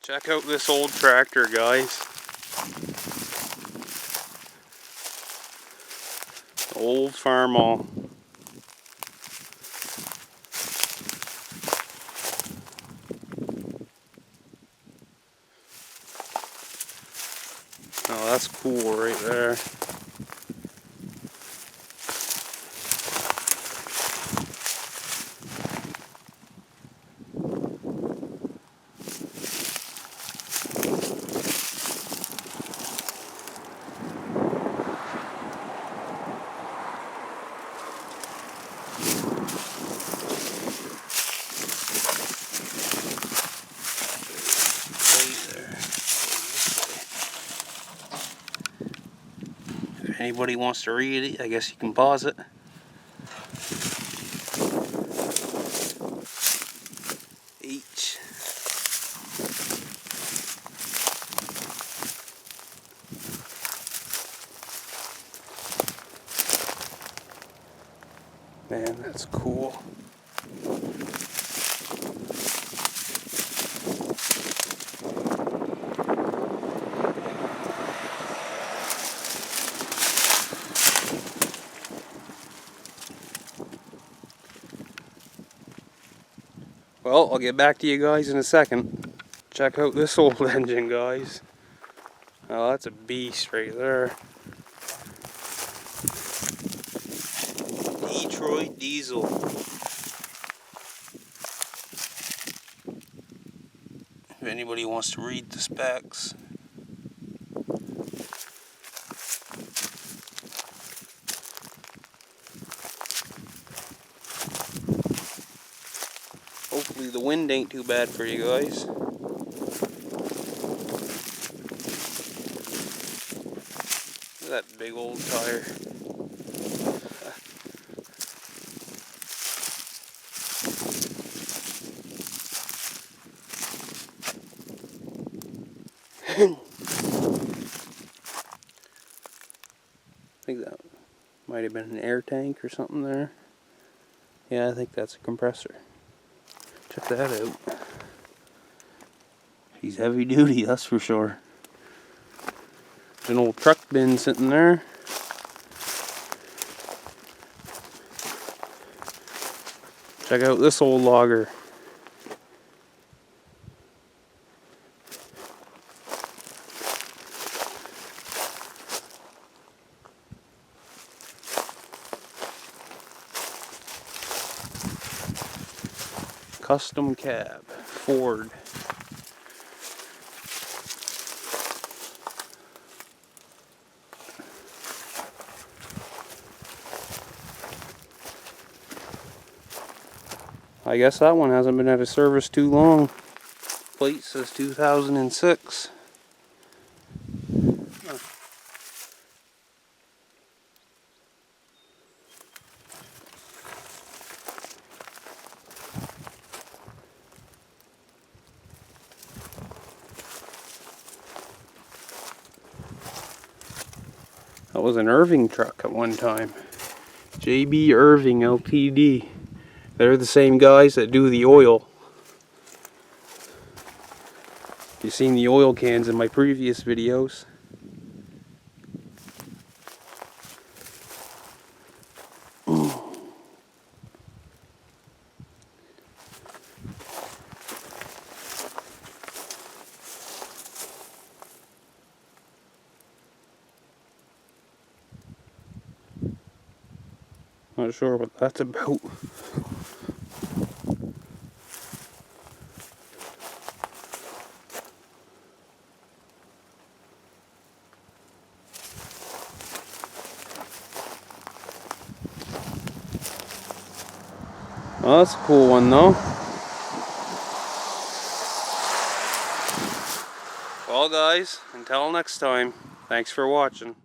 Check out this old tractor, guys. Old Farmall. Oh, that's cool right there. If anybody wants to read it, I guess you can pause it. H. Man, that's cool. Well, I'll get back to you guys in a second. Check out this old engine, guys. Oh, that's a beast right there. Detroit diesel. If anybody wants to read the specs. Hopefully the wind ain't too bad for you guys. Look at that big old tire. I think that might have been an air tank or something there. Yeah, I think that's a compressor. Check that out. He's heavy duty, that's for sure. There's an old truck bin sitting there. Check out this old logger. Custom cab, Ford. I guess that one hasn't been out of service too long. Plate says 2006. That was an Irving truck at one time. JB Irving Ltd. They're the same guys that do the oil. You've seen the oil cans in my previous videos. Not sure what that's about. Well, that's a cool one though. Well guys, until next time, thanks for watching.